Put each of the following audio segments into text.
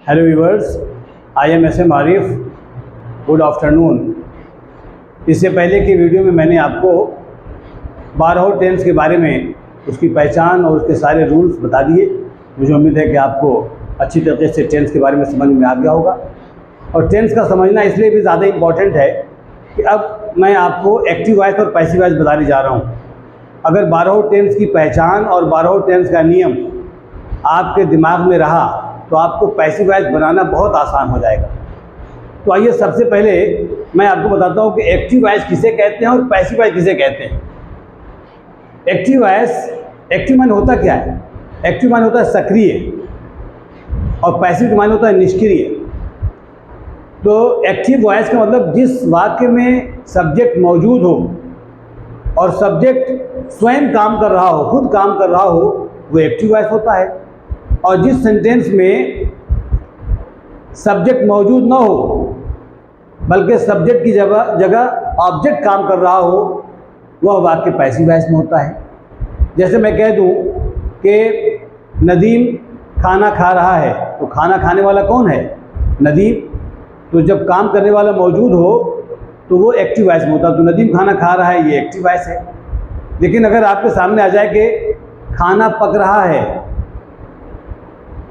Hello viewers, I am S M Arif. Good afternoon. इससे पहले की वीडियो में मैंने आपको 12 टेंस के बारे में, उसकी पहचान और उसके सारे रूल्स बता दिए। मुझे उम्मीद है कि आपको अच्छी तरीके से टेंस के बारे में समझ में आ गया होगा। और टेंस का समझना इसलिए भी ज़्यादा इम्पॉर्टेंट है कि अब मैं आपको एक्टिव वॉइस और पैसिव वॉइस बताने जा रहा हूँ। अगर 12 टेंस की पहचान और 12 टेंस का नियम आपके दिमाग में रहा तो आपको पैसिव वॉइस बनाना बहुत आसान हो जाएगा। तो आइए सबसे पहले मैं आपको बताता हूँ कि एक्टिव वॉइस किसे कहते हैं और पैसिव वॉइस किसे कहते हैं। एक्टिव वॉइस, एक्टिव माने होता क्या है? एक्टिव माने होता है सक्रिय और पैसिव माने होता है निष्क्रिय। तो एक्टिव वॉइस का मतलब जिस वाक्य में सब्जेक्ट मौजूद हो और सब्जेक्ट स्वयं काम कर रहा हो, खुद काम कर रहा हो, वो एक्टिव वॉइस होता है। और जिस सेंटेंस में सब्जेक्ट मौजूद ना हो बल्कि सब्जेक्ट की जगह ऑब्जेक्ट काम कर रहा हो, वह वाक्य पैसिव वॉइस में होता है। जैसे मैं कह दूं कि नदीम खाना खा रहा है, तो खाना खाने वाला कौन है? नदीम। तो जब काम करने वाला मौजूद हो तो वो एक्टिव वॉइस में होता है। तो नदीम खाना खा रहा है, ये एक्टिव वॉइस है। लेकिन अगर आपके सामने आ जाए कि खाना पक रहा है,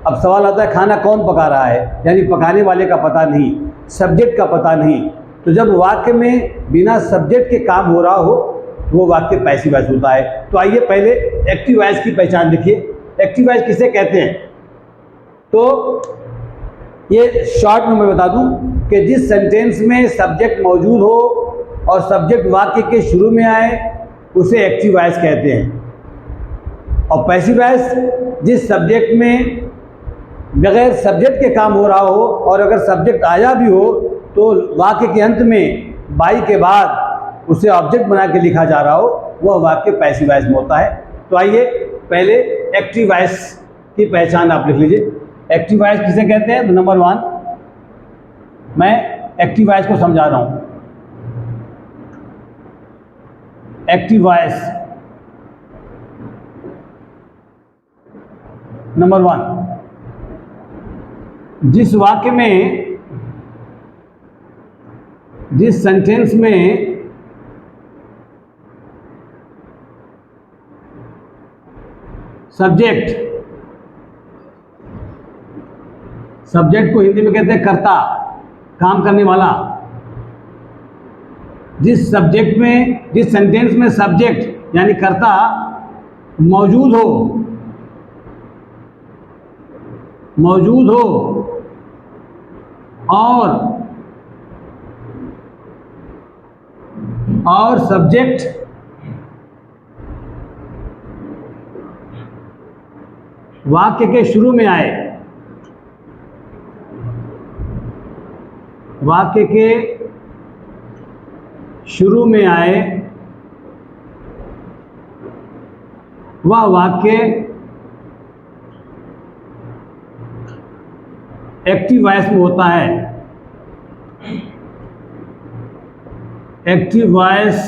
अब सवाल आता है खाना कौन पका रहा है, यानी पकाने वाले का पता नहीं, सब्जेक्ट का पता नहीं। तो जब वाक्य में बिना सब्जेक्ट के काम हो रहा हो तो वो वाक्य पैसिव वॉइस होता है। तो आइए पहले एक्टिव वॉइस की पहचान देखिए। एक्टिव वॉइस किसे कहते हैं? तो ये शॉर्ट में मैं बता दूं कि जिस सेंटेंस में सब्जेक्ट मौजूद हो और सब्जेक्ट वाक्य के शुरू में आए उसे एक्टिव वॉइस कहते हैं। और पैसिव वॉइस जिस सब्जेक्ट में बगैर सब्जेक्ट के काम हो रहा हो और अगर सब्जेक्ट आया भी हो तो वाक्य के अंत में बाई के बाद उसे ऑब्जेक्ट बना के लिखा जा रहा हो, वह वाक्य पैसिव वॉइस में होता है। तो आइए पहले एक्टिव वॉइस की पहचान आप लिख लीजिए। एक्टिव वॉइस किसे कहते हैं? तो नंबर 1 मैं एक्टिव वॉइस को समझा रहा हूं। एक्टिव वॉइस नंबर 1, जिस वाक्य में, जिस सेंटेंस में सब्जेक्ट को हिंदी में कहते हैं कर्ता, काम करने वाला। जिस सब्जेक्ट में, जिस सेंटेंस में सब्जेक्ट यानी कर्ता मौजूद हो और सब्जेक्ट वाक्य के शुरू में आए, वाक्य के शुरू में आए, वह वाक्य एक्टिव वॉइस में होता है। एक्टिव वॉइस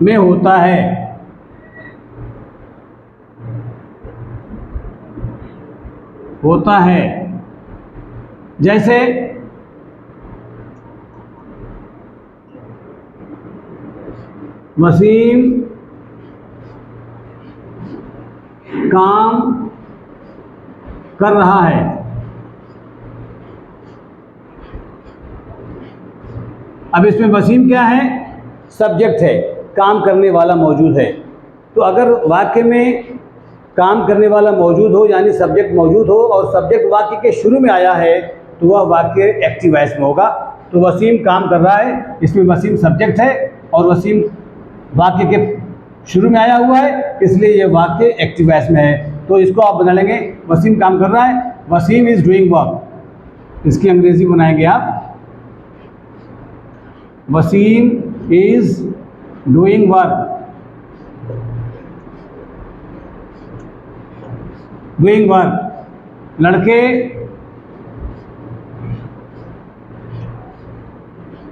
में होता है। जैसे वसीम काम कर रहा है। अब इसमें वसीम क्या है? सब्जेक्ट है, काम करने वाला मौजूद है। तो अगर वाक्य में काम करने वाला मौजूद हो यानी सब्जेक्ट मौजूद हो और सब्जेक्ट वाक्य के शुरू में आया है तो वह वाक्य एक्टिव वॉइस में होगा। तो वसीम काम कर रहा है, इसमें वसीम सब्जेक्ट है और वसीम वाक्य के शुरू में आया हुआ है, इसलिए ये वाक्य एक्टिव वॉइस में है। तो इसको आप बना लेंगे, वसीम काम कर रहा है, वसीम इज डूइंग वर्क। इसकी अंग्रेजी बनाएंगे आप, Wasim is doing work. Doing work,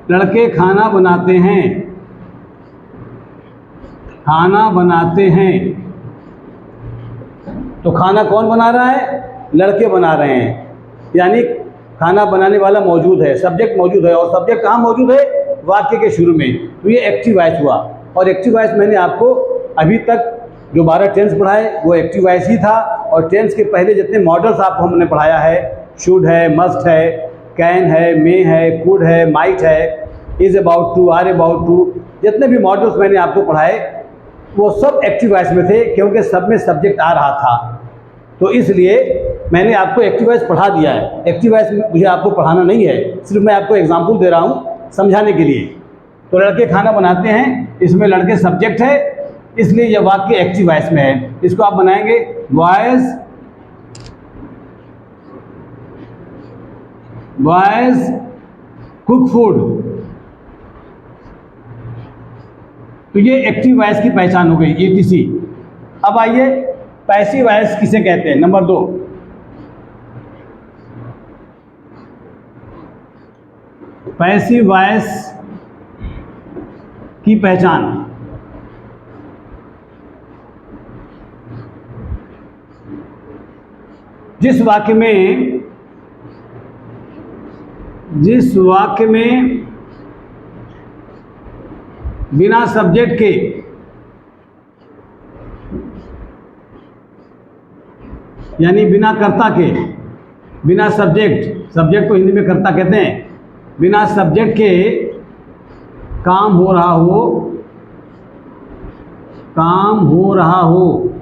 लड़के खाना बनाते हैं। खाना बनाते हैं। तो खाना कौन बना रहा है? लड़के बना रहे हैं, यानी खाना बनाने वाला मौजूद है, सब्जेक्ट मौजूद है, और सब्जेक्ट कहाँ मौजूद है? वाक्य के शुरू में। तो ये एक्टिव वॉइस हुआ। और एक्टिव वॉइस मैंने आपको अभी तक जो 12 टेंस पढ़ाए वो एक्टिव वॉइस ही था। और टेंस के पहले जितने मॉडल्स आपको हमने पढ़ाया है, शुड है, मस्ट है, कैन है, मे है, कुड है, माइट है, is about to, are about to, जितने भी मॉडल्स मैंने आपको पढ़ाए वो सब एक्टिव वॉइस में थे, क्योंकि सब में सब्जेक्ट आ रहा था। तो इसलिए मैंने आपको एक्टिव वॉइस पढ़ा दिया है। एक्टिव वॉइस मुझे आपको पढ़ाना नहीं है, सिर्फ मैं आपको एग्जाम्पल दे रहा हूँ समझाने के लिए। तो लड़के खाना बनाते हैं, इसमें लड़के सब्जेक्ट है, इसलिए यह वाक्य एक्टिव वॉइस में है। इसको आप बनाएंगे बॉयज कुक फूड। तो ये एक्टिव वॉइस की पहचान हो गई, ETC। अब आइए पैसिव वॉइस किसे कहते हैं। नंबर 2, पैसिव वॉइस की पहचान। जिस वाक्य में बिना सब्जेक्ट के यानी बिना कर्ता के, बिना सब्जेक्ट को हिंदी में कर्ता कहते हैं, बिना सब्जेक्ट के काम हो रहा हो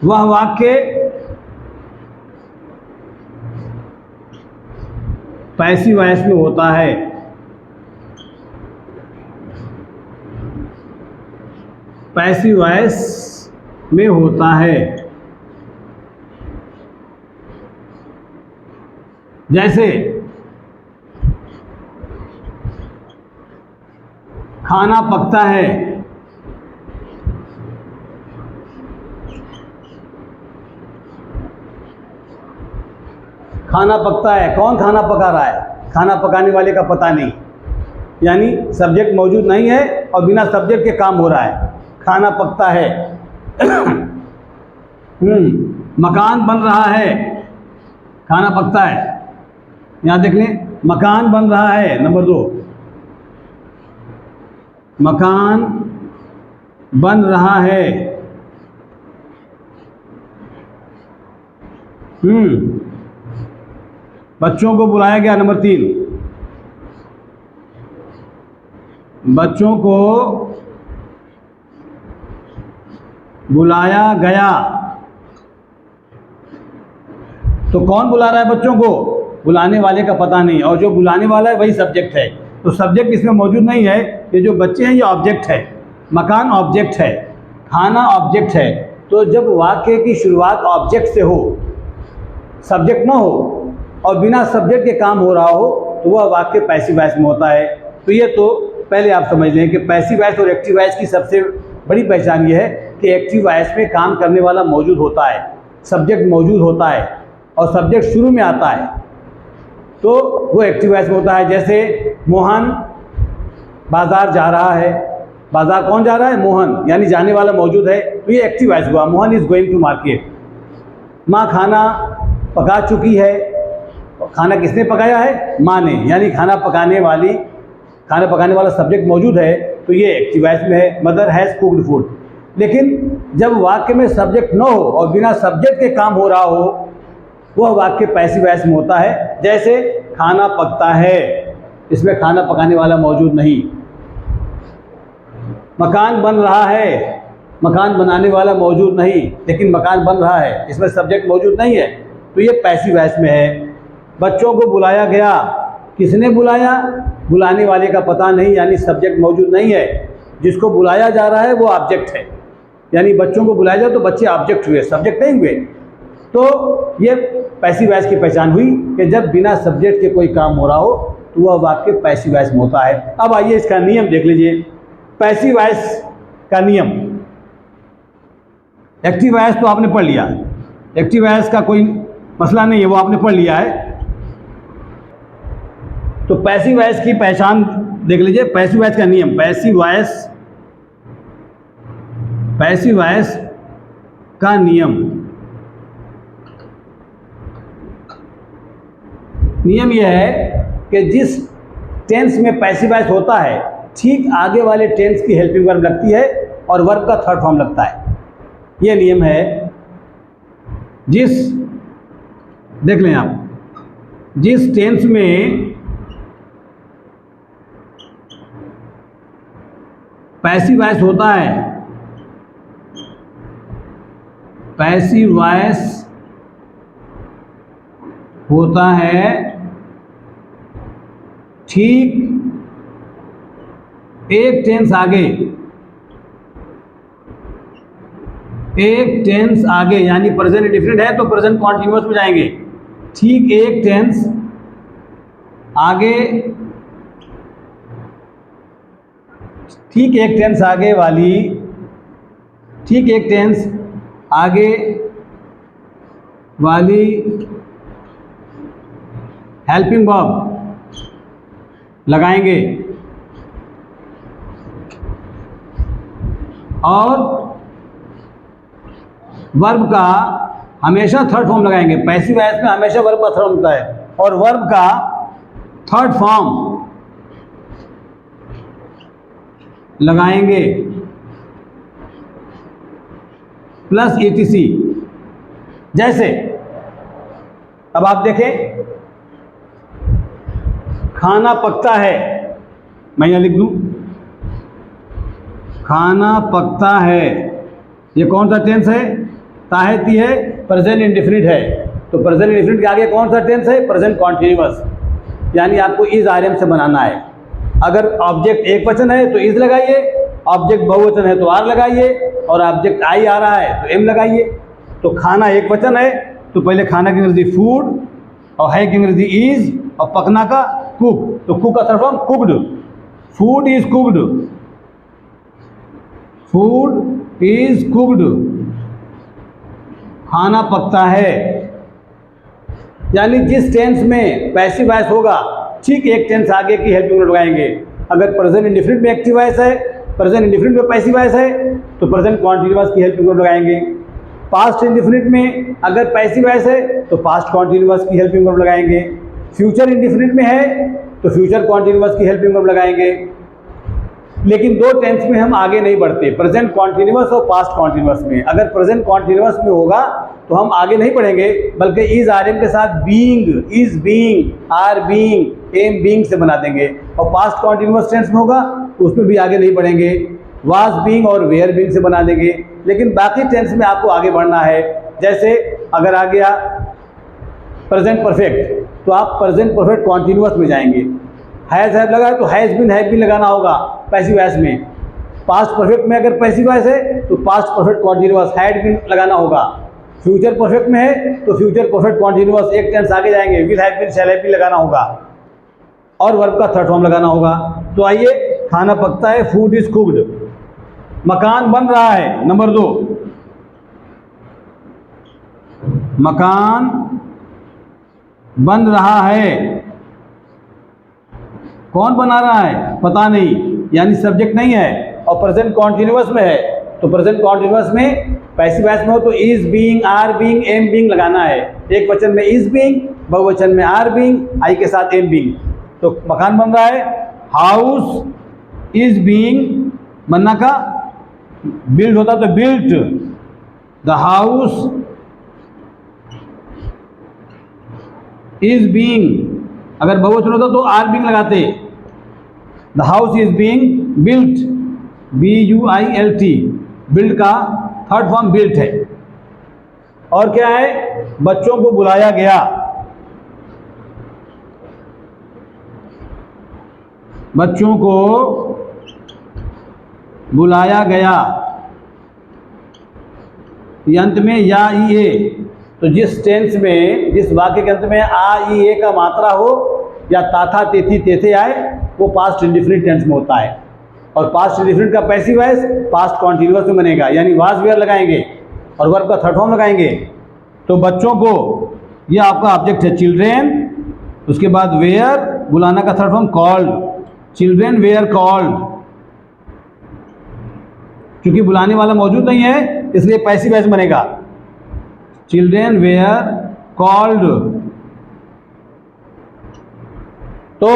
वह वाक्य पैसिव वॉइस में होता है। पैसिव वॉइस में होता है। जैसे खाना पकता है, खाना पकता है, कौन खाना पका रहा है? खाना पकाने वाले का पता नहीं, यानी सब्जेक्ट मौजूद नहीं है और बिना सब्जेक्ट के काम हो रहा है। खाना पकता है। मकान बन रहा है, खाना पकता है। यहाँ देख लें, मकान बन रहा है। नंबर 2, मकान बन रहा है। बच्चों को बुलाया गया। नंबर 3, बच्चों को बुलाया गया। तो कौन बुला रहा है बच्चों को? बुलाने वाले का पता नहीं, और जो बुलाने वाला है वही सब्जेक्ट है। तो सब्जेक्ट इसमें मौजूद नहीं है। ये जो बच्चे हैं ये ऑब्जेक्ट है, मकान ऑब्जेक्ट है, खाना ऑब्जेक्ट है। तो जब वाक्य की शुरुआत ऑब्जेक्ट से हो, सब्जेक्ट ना हो और बिना सब्जेक्ट के काम हो रहा हो, तो वह वाक्य पैसिव वॉइस में होता है। तो ये तो पहले आप समझ लें कि पैसिव वॉइस और एक्टिव वॉइस की सबसे बड़ी पहचान ये है कि एक्टिव वॉइस में काम करने वाला मौजूद होता है, सब्जेक्ट मौजूद होता है और सब्जेक्ट शुरू में आता है, तो वो एक्टिव वॉइस में होता है। जैसे मोहन बाज़ार जा रहा है। बाज़ार कौन जा रहा है? मोहन, यानी जाने वाला मौजूद है, तो ये एक्टिव वॉइस हुआ। Mohan is going to market. माँ खाना पका चुकी है। खाना किसने पकाया है? माँ ने, यानी खाना पकाने वाला सब्जेक्ट मौजूद है, तो ये एक्टिव वॉइस में है। Mother has cooked food. लेकिन जब वाक्य में सब्जेक्ट न हो और बिना सब्जेक्ट के काम हो रहा हो, वह वाक्य पैसिव वॉइस में होता है। जैसे खाना पकता है, इसमें खाना पकाने वाला मौजूद नहीं। मकान बन रहा है, मकान बनाने वाला मौजूद नहीं, लेकिन मकान बन रहा है, इसमें सब्जेक्ट मौजूद नहीं है, तो ये पैसिव वॉइस में है। बच्चों को बुलाया गया, किसने बुलाया? बुलाने वाले का पता नहीं, यानी सब्जेक्ट मौजूद नहीं है। जिसको बुलाया जा रहा है वो ऑब्जेक्ट है, यानी बच्चों को बुलाया जाए तो बच्चे ऑब्जेक्ट हुए, सब्जेक्ट नहीं हुए। तो ये पैसिव वॉइस की पहचान हुई कि जब बिना सब्जेक्ट के कोई काम हो रहा हो तो वह वाक्य पैसिव वॉइस में होता है। अब आइए इसका नियम देख लीजिए। पैसिव वॉइस का नियम, एक्टिव वॉइस तो आपने पढ़ लिया, एक्टिव वॉइस का कोई मसला नहीं है, वो आपने पढ़ लिया है। तो पैसिव वॉइस की पहचान देख लीजिए। पैसिव वॉइस का नियम, पैसिव वॉइस का नियम। नियम यह है कि जिस टेंस में पैसिव वॉइस होता है ठीक आगे वाले टेंस की हेल्पिंग वर्ब लगती है और वर्ब का थर्ड फॉर्म लगता है। यह नियम है। देख लें आप, जिस टेंस में पैसिव वॉइस होता है, पैसिव वॉइस होता है ठीक एक टेंस आगे, यानी प्रेजेंट इंडेफिनिट है तो प्रेजेंट कॉन्टिन्यूअस में जाएंगे। ठीक एक टेंस आगे, ठीक एक टेंस आगे वाली हेल्पिंग वर्ब लगाएंगे और वर्ब का हमेशा थर्ड फॉर्म लगाएंगे। पैसिव वॉइस में हमेशा वर्ब का थर्ड होता है और वर्ब का थर्ड फॉर्म लगाएंगे प्लस etc। जैसे अब आप देखें, खाना पकता है, मैं यहां लिख दूं खाना पकता है, ये कौन सा टेंस है? ताहती है, प्रेजेंट इंडेफिनिट है। तो प्रेजेंट इंडेफिनिट के आगे कौन सा टेंस है? Present continuous. यानी आपको इज आरएम से बनाना है। अगर ऑब्जेक्ट एक वचन है तो इज लगाइए, ऑब्जेक्ट बहुवचन है तो आर लगाइए, और ऑब्जेक्ट आई आ रहा है तो एम लगाइए। तो खाना एक वचन है तो पहले खाना की अंग्रेजी फूड, और है की अंग्रेजी इज, और पकना का कुक। तो कुक का third form cooked. Food is cooked, food is cooked, खाना पकता है। यानी जिस टेंस में पैसिव वॉइस होगा ठीक एक टेंस आगे की हेल्पिंग वर्ब लगाएंगे। अगर प्रेजेंट इंडेफिनिट में एक्टिव वॉइस है, प्रेजेंट इंडेफिनिट में पैसिव वॉइस है तो प्रेजेंट कॉन्टिन्यूअस की हेल्पिंग वर्ब लगाएंगे। पास्ट इंडेफिनिट में अगर पैसिव वॉइस है तो पास्ट कॉन्टिन्यूअस की हेल्पिंग वर्ब लगाएंगे। फ्यूचर इंडेफिनिट में है तो फ्यूचर कॉन्टिन्यूअस की हेल्पिंग वर्ब लगाएंगे। लेकिन दो टेंस में हम आगे नहीं बढ़ते, प्रेजेंट कॉन्टिन्यूअस और पास्ट कॉन्टिन्यूअस में। अगर प्रेजेंट कॉन्टिन्यूअस में होगा तो हम आगे नहीं बढ़ेंगे, बल्कि इज आर एम के साथ being, is being, are being, am being से बना देंगे। और पास्ट कॉन्टिन्यूअस टेंस में होगा तो उसमें भी आगे नहीं बढ़ेंगे, वाज बीइंग और वेयर बीइंग से बना देंगे। लेकिन बाकी टेंस में आपको आगे बढ़ना है। जैसे अगर आ गया प्रेजेंट परफेक्ट तो आप प्रेजेंट परफेक्ट कॉन्टिन्यूअस में जाएंगे। हैज़ हैव लगा है तो हैज़ बीन हैव बीन लगाना होगा पैसिव वॉइस में। पास्ट परफेक्ट में अगर पैसिव वॉइस है तो past perfect continuous had been लगाना होगा। फ्यूचर परफेक्ट में है तो फ्यूचर परफेक्ट कॉन्टिन्यूअस एक टेंस आगे जाएंगे, will have been shall have been लगाना होगा और वर्ब का थर्ड फॉर्म लगाना होगा। तो आइए, खाना पकता है, फूड इज कुक्ड। मकान बन रहा है, नंबर 2, मकान बन रहा है। कौन बना रहा है? पता नहीं, यानी सब्जेक्ट नहीं है और प्रेजेंट कॉन्टिन्यूअस में है। तो प्रेजेंट कॉन्टिन्यूअस में पैसिव वॉइस में हो तो is being, are being, am being लगाना है। एक वचन में इज बीइंग, बहुवचन में आर बीइंग, आई के साथ एम बीइंग। तो मकान बन रहा है, हाउस इज बीइंग, बनना का बिल्ड होता तो built, the house is being. अगर बहुवचन होता तो आर बीइंग लगाते। The house is being built, BUILT, build का थर्ड फॉर्म बिल्ट है। और क्या है? बच्चों को बुलाया गया, बच्चों को बुलाया गया। अंत में या ई ए, तो जिस टेंस में, जिस वाक्य के अंत में आ ई ए का मात्रा हो या ताथा तेथी तेथे आए वो पास्ट इंडेफिनिट टेंस में होता है। और पास्ट इंडेफिनिट का पैसिव वॉइस पास्ट कॉन्टिन्यूअस में बनेगा, यानी वाज वेयर लगाएंगे और वर्ब का थर्ड फॉर्म लगाएंगे। तो बच्चों को, ये आपका ऑब्जेक्ट है चिल्ड्रेन, उसके बाद वेयर, बुलाना का third form called, children where called. क्योंकि बुलाने वाला मौजूद नहीं है इसलिए पैसिव वॉइस बनेगा, चिल्ड्रेन वेयर कॉल्ड तो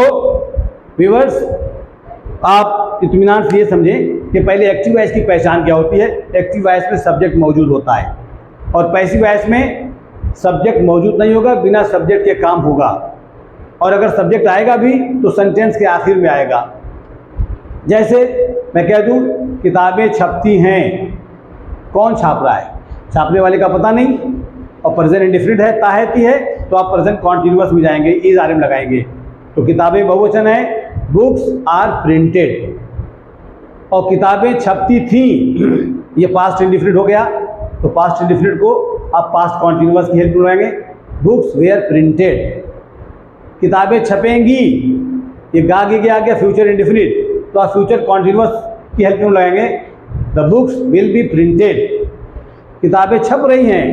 व्यूअर्स, आप इत्मीनान से ये समझें कि पहले एक्टिव वॉइस की पहचान क्या होती है। एक्टिव वॉइस में सब्जेक्ट मौजूद होता है और पैसिव वॉइस में सब्जेक्ट मौजूद नहीं होगा, बिना सब्जेक्ट के काम होगा, और अगर सब्जेक्ट आएगा भी तो सेंटेंस के आखिर में आएगा। जैसे मैं कह दूं किताबें छपती हैं, कौन छाप रहा है? छापने वाले का पता नहीं, और प्रेजेंट इंडेफिनिट है, ताहती है, तो आप प्रेजेंट कॉन्टिन्यूअस में जाएंगे, इज आर एम लगाएंगे। तो किताबें बहुवचन है, बुक्स आर प्रिंटेड, और किताबें छपती थी, ये पास्ट इंडेफिनिट हो गया, तो पास्ट इंडेफिनिट को आप पास्ट कॉन्टिन्यूअस की हेल्प में लगाएंगे, बुक्स वेयर प्रिंटेड। किताबें छपेंगी, ये गा गया फ्यूचर इंडेफिनिट, तो आप फ्यूचर कॉन्टिन्यूअस की हेल्प में लगाएंगे, the books will be printed. किताबें छप रही हैं,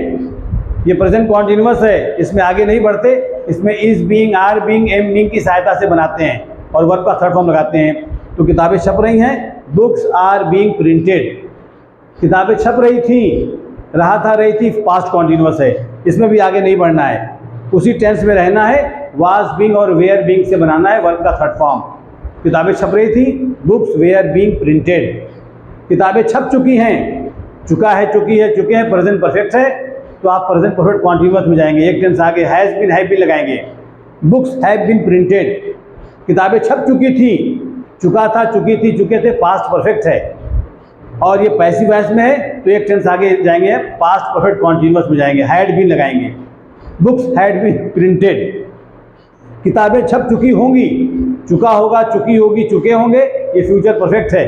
ये प्रेजेंट कॉन्टिन्यूअस है, इसमें आगे नहीं बढ़ते, इसमें is being, are being, am being की सहायता से बनाते हैं और वर्ब का थर्ड फॉर्म लगाते हैं। तो किताबें छप रही हैं, बुक्स आर बीइंग प्रिंटेड। किताबें छप रही थी, रहा था, रही थी, पास्ट कॉन्टिन्यूअस है, इसमें भी आगे नहीं बढ़ना है, उसी टेंस में रहना है, वाज बीइंग और वेयर बीइंग से बनाना है वर्ब का थर्ड फॉर्म। किताबें छप रही थी, बुक्स वेयर बीइंग प्रिंटेड। किताबें छप चुकी हैं, चुका है, चुकी है, चुके हैं, प्रेजेंट परफेक्ट है, तो आप प्रेजेंट परफेक्ट कॉन्टिन्यूअस में जाएंगे, एक टेंस आगे, हैज़ बीन, हैव बीन लगाएंगे, बुक्स हैव बीन प्रिंटेड। किताबें छप चुकी थी, चुका था, चुकी थी, चुके थे, पास्ट परफेक्ट है, और ये पैसिव वॉइस में है, तो एक टेंस आगे जाएंगे, पास्ट परफेक्ट कॉन्टिन्यूअस में जाएंगे, हैड बीन लगाएंगे, बुक्स हैड बीन प्रिंटेड। किताबें छप चुकी होंगी, चुका होगा, चुकी होगी, चुके होंगे, ये फ्यूचर परफेक्ट है,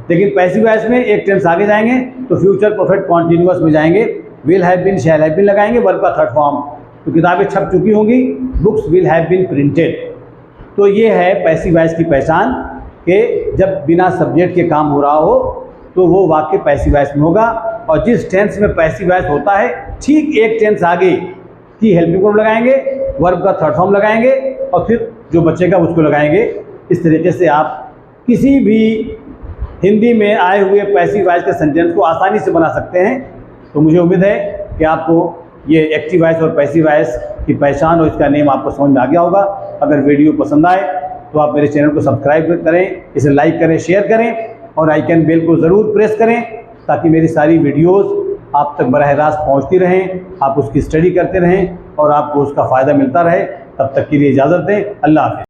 लेकिन पैसिव वॉइस में एक टेंस आगे जाएंगे तो फ्यूचर परफेक्ट कॉन्टिन्यूअस में जाएंगे, will have been, shall have been लगाएंगे, वर्ब का थर्ड फॉर्म। तो किताबें छप चुकी होंगी, books will have been printed. तो ये है पैसिव वॉइस की पहचान कि जब बिना सब्जेक्ट के काम हो रहा हो तो वो वाक्य पैसिव वॉइस में होगा, और जिस टेंस में पैसिव वॉइस होता है ठीक एक टेंस आगे की हेल्पिंग वर्ब लगाएंगे, वर्ब का थर्ड फॉर्म लगाएंगे, और फिर जो बचेगा उसको लगाएंगे। इस तरीके से आप किसी भी हिंदी में आए हुए पैसिव वॉइस के सेंटेंस को आसानी से बना सकते हैं। तो मुझे उम्मीद है कि आपको ये एक्टिव वॉइस और पैसिव वॉइस की पहचान और इसका नेम आपको समझ में आ गया होगा। अगर वीडियो पसंद आए तो आप मेरे चैनल को सब्सक्राइब करें, इसे लाइक करें, शेयर करें, और आइकन बेल को ज़रूर प्रेस करें ताकि मेरी सारी वीडियोज़ आप तक बराह रास्त पहुँचती रहें, आप उसकी स्टडी करते रहें और आपको उसका फ़ायदा मिलता रहे। तब तक के लिए इजाज़त दें। अल्लाह हाफ़िज़।